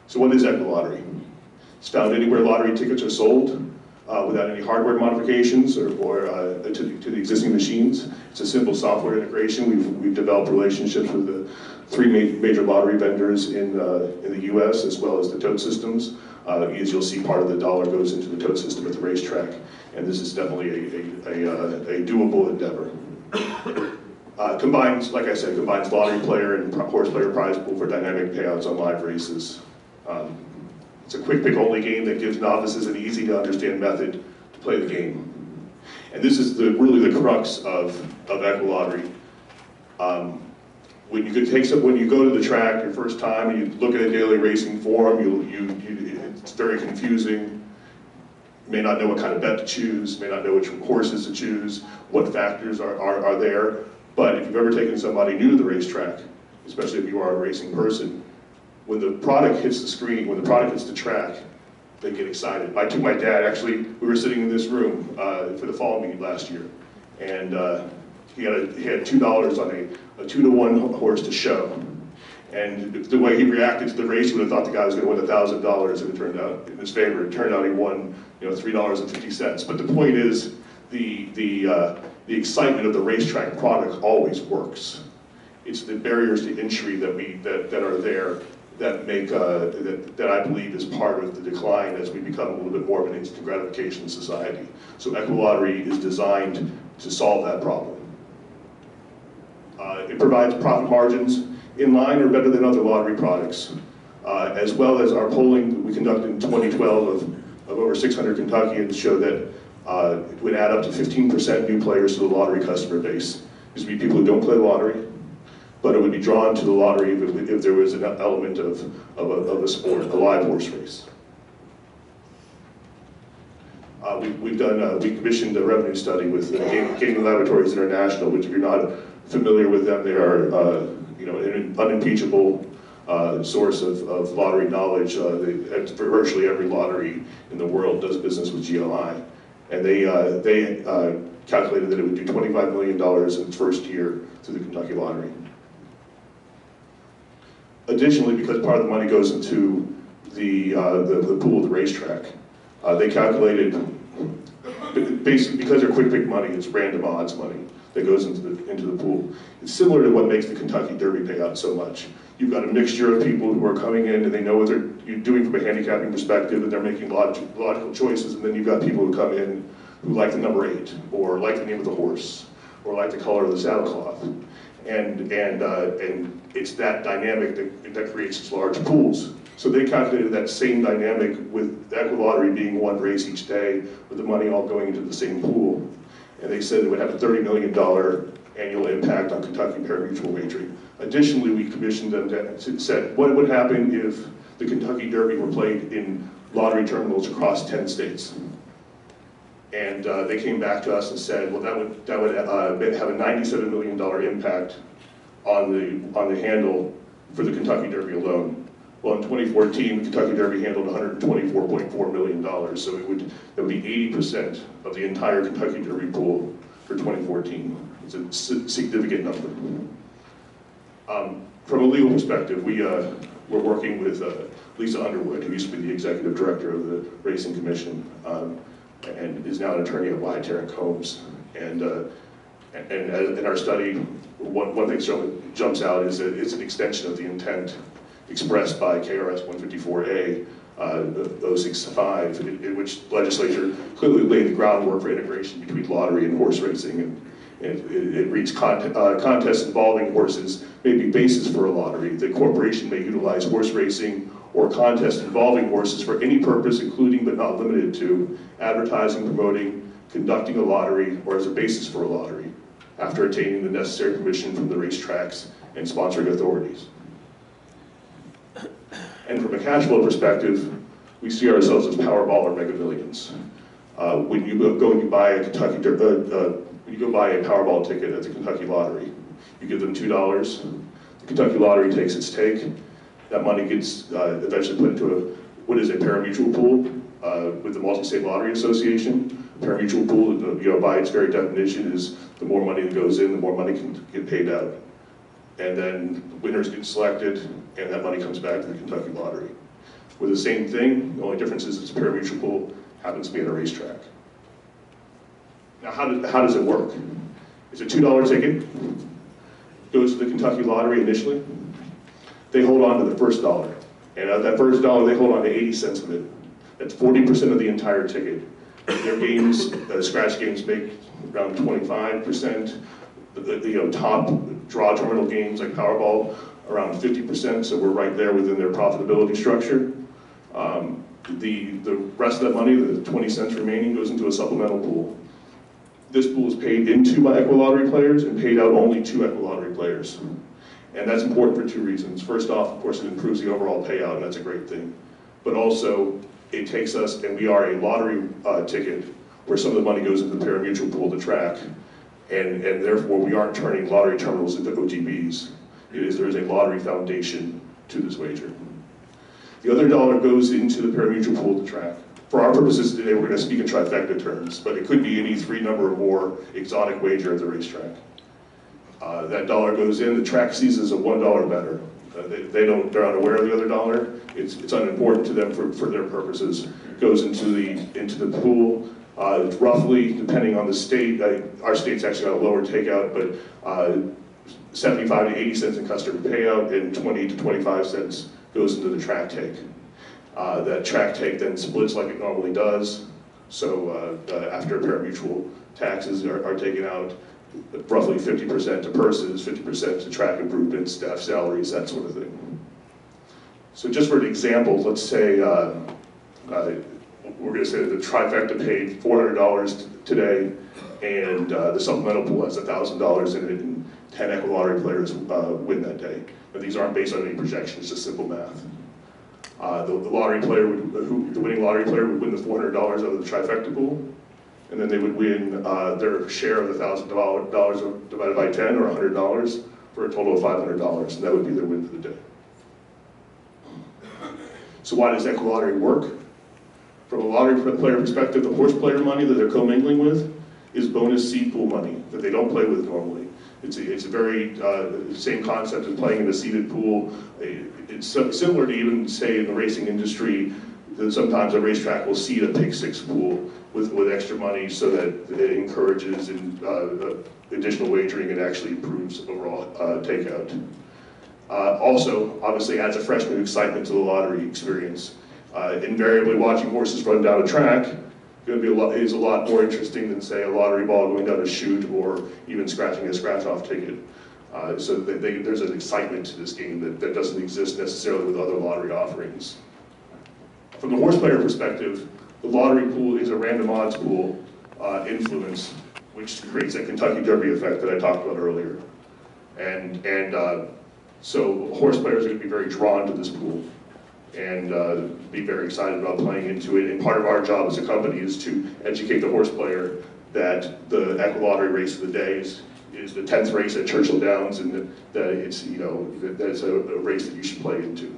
So what is Equilottery? It's found anywhere lottery tickets are sold without any hardware modifications or to the existing machines. It's a simple software integration. We've developed relationships with the three major lottery vendors in the US, as well as the tote systems. As you'll see, part of the dollar goes into the tote system at the racetrack, and this is definitely a doable endeavor. Combines, like I said, combines lottery player and horse player prize pool for dynamic payouts on live races. It's a quick pick only game that gives novices an easy to understand method to play the game. And this is really the crux of Equilottery. When you go to the track your first time and you look at a daily racing forum, it's very confusing. You may not know what kind of bet to choose, may not know which horses to choose, what factors are there. But if you've ever taken somebody new to the racetrack, especially if you are a racing person, when the product hits the screen, when the product hits the track, they get excited. I took my dad, actually, we were sitting in this room for the fall meet last year, and he had $2 on a 2-to-1 horse to show. And the way he reacted to the race, you would have thought the guy was going to win $1,000, and it turned out in his favor. It turned out he won, $3.50. But the point is, the excitement of the racetrack product always works. It's the barriers to entry that are there that make that I believe is part of the decline as we become a little bit more of an instant gratification society. So Equilottery is designed to solve that problem. It provides profit margins in line or better than other lottery products, as well as our polling that we conducted in 2012 of over 600 Kentuckians show that it would add up to 15% new players to the lottery customer base. These would be people who don't play lottery, but it would be drawn to the lottery if there was an element of a sport, a live horse race. We commissioned a revenue study with Gaming Laboratories International, which if you're not familiar with them, they are an unimpeachable source of lottery knowledge. Virtually every lottery in the world does business with GLI. And they calculated that it would do $25 million in its first year through the Kentucky Lottery. Additionally, because part of the money goes into the pool of the racetrack, they calculated, basically because they're quick pick money, it's random odds money that goes into the pool. It's similar to what makes the Kentucky Derby payout so much. You've got a mixture of people who are coming in and they know what you're doing from a handicapping perspective, and they're making logical choices, and then you've got people who come in who like the number 8, or like the name of the horse, or like the color of the saddle cloth. And it's that dynamic that creates these large pools. So they calculated that same dynamic with Equilottery being one race each day, with the money all going into the same pool. And they said it would have a $30 million annual impact on Kentucky pari-mutuel wagering. Additionally, we commissioned them to said, what would happen if the Kentucky Derby were played in lottery terminals across 10 states? And they came back to us and said, well, that would have a $97 million impact on the handle for the Kentucky Derby alone. Well, in 2014, the Kentucky Derby handled $124.4 million, so that would be 80% of the entire Kentucky Derby pool for 2014. It's a significant number. From a legal perspective, we're working with Lisa Underwood, who used to be the executive director of the Racing Commission, and is now an attorney at White and Combs. And in our study, one thing that jumps out is that it's an extension of the intent expressed by KRS 154A 065, in which the legislature clearly laid the groundwork for integration between lottery and horse racing. And it reads, contests involving horses may be basis for a lottery. The corporation may utilize horse racing or contests involving horses for any purpose, including but not limited to advertising, promoting, conducting a lottery, or as a basis for a lottery, after attaining the necessary permission from the racetracks and sponsoring authorities. And from a cash flow perspective, we see ourselves as Powerball or Mega Millions. When you go and you buy a when you go buy a Powerball ticket at the Kentucky Lottery, you give them $2. The Kentucky Lottery takes its take. That money gets eventually put into what is a pari-mutuel pool with the Multi-State Lottery Association. A pari-mutuel pool, by its very definition, is the more money that goes in, the more money can get paid out. And then winners get selected, and that money comes back to the Kentucky Lottery. We're the same thing, the only difference is it's a pari-mutuel pool, happens to be at a racetrack. Now how does it work? It's a $2 ticket, goes to the Kentucky Lottery initially. They hold on to the first dollar, and at that first dollar they hold on to 80 cents of it. That's 40% of the entire ticket. Their games, scratch games, make around 25%. The top draw terminal games like Powerball, around 50%, so we're right there within their profitability structure. The rest of that money, the 20 cents remaining, goes into a supplemental pool. This pool is paid into by Equilottery players and paid out only to Equilottery players. And that's important for two reasons. First off, of course, it improves the overall payout, and that's a great thing. But also, it takes us, and we are a lottery ticket, where some of the money goes into the pari-mutuel pool, the track, and therefore we aren't turning lottery terminals into OTBs. There is a lottery foundation to this wager. The other dollar goes into the pari-mutuel pool, the track. For our purposes today, we're going to speak in trifecta terms, but it could be any three number or more exotic wager at the racetrack. That dollar goes in, the track sees as a $1 better. They're unaware of the other dollar. It's unimportant to them for their purposes. It goes into the pool. It's roughly, depending on the state, our state's actually got a lower takeout, but 75 to 80 cents in customer payout and 20 to 25 cents goes into the track take. That track take then splits like it normally does. So after pari-mutuel taxes are taken out, roughly 50% to purses, 50% to track improvements, staff salaries, that sort of thing. So just for an example, let's say we're going to say that the trifecta paid $400 today, and the supplemental pool has $1,000 in it, and 10 Equilottery players win that day. But these aren't based on any projections, just simple math. The lottery player the winning lottery player would win the $400 out of the trifecta pool, and then they would win their share of the $1,000 divided by 10, or $100, for a total of $500, and that would be their win for the day. So why does Equilottery work? From a lottery player perspective, the horse player money that they're commingling with is bonus seed pool money that they don't play with normally. It's a very same concept as playing in a seeded pool. It's similar to even, say, in the racing industry, that sometimes a racetrack will seed a pick six pool with extra money so that it encourages additional wagering and actually improves overall takeout. Also, obviously, adds a fresh new excitement to the lottery experience. Invariably, watching horses run down a track is a lot more interesting than, say, a lottery ball going down a chute or even scratching a scratch-off ticket. So there's an excitement to this game that doesn't exist necessarily with other lottery offerings. From the horse player perspective, the lottery pool is a random odds pool influence, which creates that Kentucky Derby effect that I talked about earlier. So horse players are going to be very drawn to this pool and be very excited about playing into it. And part of our job as a company is to educate the horse player that the Equilottery race of the day is the 10th race at Churchill Downs, and that it's that's a race that you should play into.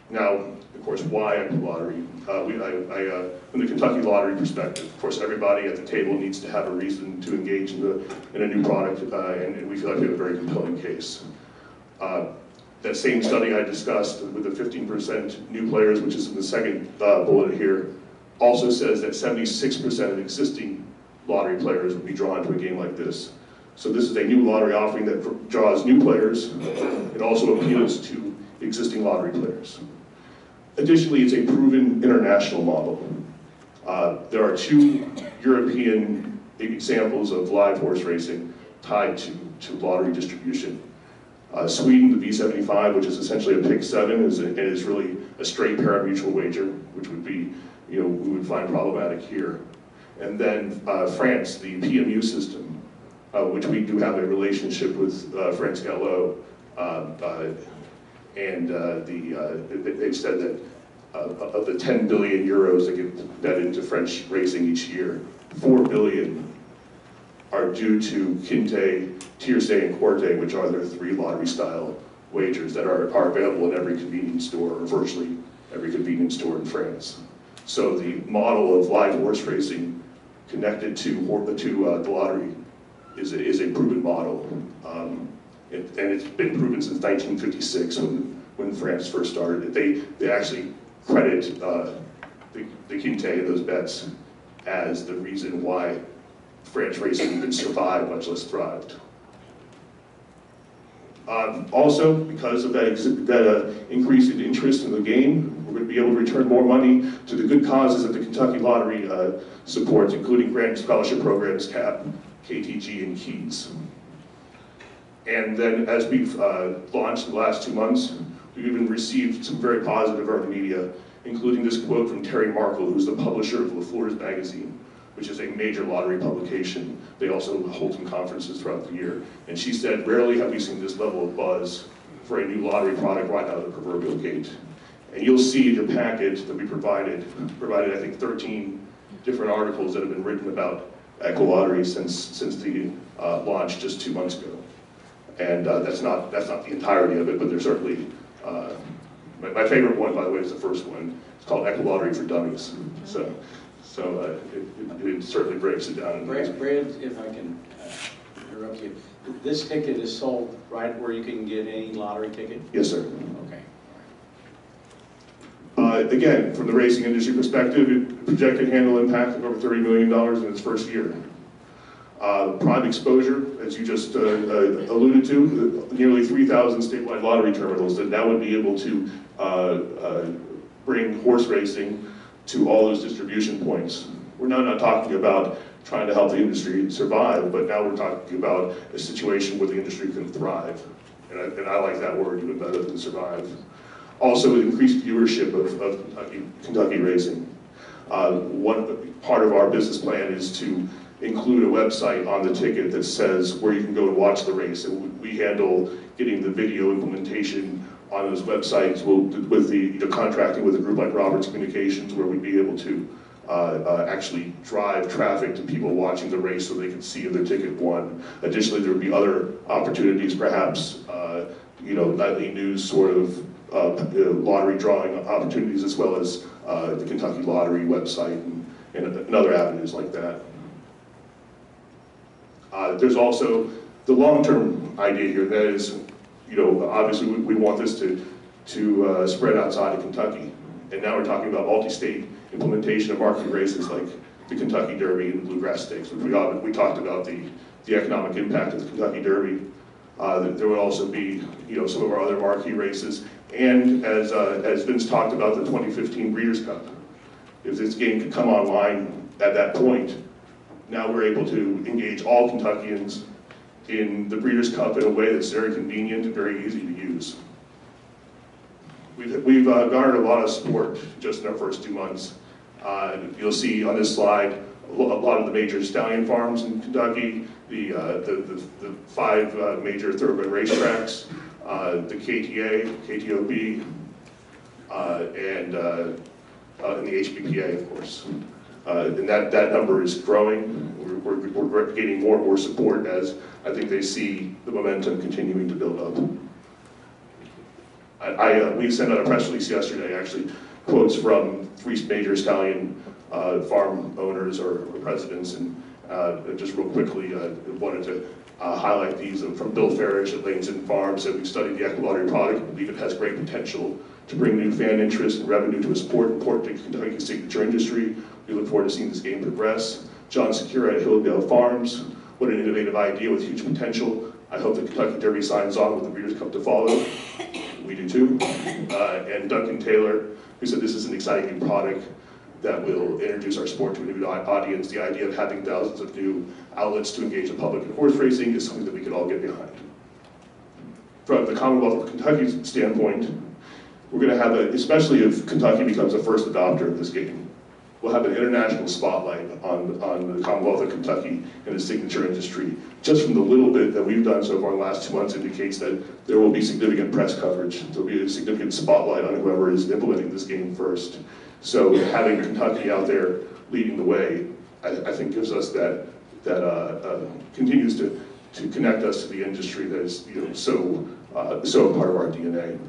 Now, of course, why Equilottery? From the Kentucky Lottery perspective, of course, everybody at the table needs to have a reason to engage in a new product, and we feel like we have a very compelling case. That same study I discussed with the 15% new players, which is in the second bullet here, also says that 76% of existing lottery players would be drawn to a game like this. So this is a new lottery offering that draws new players. It also appeals to existing lottery players. Additionally, it's a proven international model. There are two European examples of live horse racing tied to lottery distribution. Sweden, the V75, which is essentially a pick 7, is really a straight pari-mutuel wager, which would be, we would find problematic here. And then France, the PMU system, which we do have a relationship with France Gallo, and they've said that of the 10 billion euros that get bet into French racing each year, 4 billion are due to Quinte, Tiercé, and Quarté, which are their 3 lottery-style wagers that are available in every convenience store, or virtually every convenience store in France. So the model of live horse racing connected to the lottery is a proven model, and it's been proven since 1956 when when France first started it. They actually credit the Quinte and those bets as the reason why French racing even survived, much less thrived. Also, because of that increase in interest in the game, we're going to be able to return more money to the good causes that the Kentucky Lottery supports, including grant scholarship programs, CAP, KTG, and KEYS. And then as we've launched in the last 2 months, we've even received some very positive earned media, including this quote from Terry Markle, who's the publisher of LaFleur's magazine, which is a major lottery publication. They also hold some conferences throughout the year. And she said, rarely have we seen this level of buzz for a new lottery product right out of the proverbial gate. And you'll see in your package that we provided I think 13 different articles that have been written about Equilottery since the launch just 2 months ago. And that's not the entirety of it, but there's certainly, my favorite one, by the way, is the first one. It's called Equilottery for Dummies. So it certainly breaks it down. Brad, if I can interrupt you, this ticket is sold right where you can get any lottery ticket? Yes, sir. Okay. Again, from the racing industry perspective, it projected handle impact of over $30 million in its first year. Prime exposure, as you just alluded to, nearly 3,000 statewide lottery terminals that now would be able to bring horse racing to all those distribution points. We're now not talking about trying to help the industry survive, but now we're talking about a situation where the industry can thrive. And I like that word even better than survive. Also, increased viewership of Kentucky racing. One part of our business plan is to include a website on the ticket that says where you can go to watch the race. And we handle getting the video implementation on those websites with the contracting with a group like Roberts Communications, where we'd be able to actually drive traffic to people watching the race so they can see if their ticket won. Additionally, there would be other opportunities, perhaps nightly news sort of lottery drawing opportunities, as well as the Kentucky Lottery website and other avenues like that. There's also the long-term idea here, that is, obviously we want this to spread outside of Kentucky. And now we're talking about multi-state implementation of marquee races like the Kentucky Derby and the Bluegrass Stakes. We talked about the economic impact of the Kentucky Derby. There would also be some of our other marquee races. And as Vince talked about, the 2015 Breeders' Cup. If this game could come online at that point, now we're able to engage all Kentuckians in the Breeders' Cup in a way that's very convenient and very easy to use. We've garnered a lot of support just in our first 2 months. You'll see on this slide a lot of the major stallion farms in Kentucky, the 5 major thoroughbred racetracks, the KTA, KTOB, and the HBPA, of course. And that number is growing. We're getting more and more support as I think they see the momentum continuing to build up. We sent out a press release yesterday, actually, quotes from 3 major stallion farm owners or presidents, and just real quickly, wanted to highlight these from Bill Farish at Lanes and Farms. Said, we've studied the Equilottery product and believe it has great potential to bring new fan interest and revenue to a sport important to Kentucky's signature industry. We look forward to seeing this game progress. John Secura at Hilldale Farms, what an innovative idea with huge potential. I hope the Kentucky Derby signs on with the Breeders' Cup to follow. We do too. And Duncan Taylor, who said this is an exciting new product that will introduce our sport to a new audience. The idea of having thousands of new outlets to engage the public in horse racing is something that we can all get behind. From the Commonwealth of Kentucky's standpoint, we're going to have, especially if Kentucky becomes the first adopter of this game, we'll have an international spotlight on the Commonwealth of Kentucky and its signature industry. Just from the little bit that we've done so far in the last 2 months indicates that there will be significant press coverage. There'll be a significant spotlight on whoever is implementing this game first. So having Kentucky out there leading the way, I think gives us that continues to connect us to the industry that is so a part of our DNA.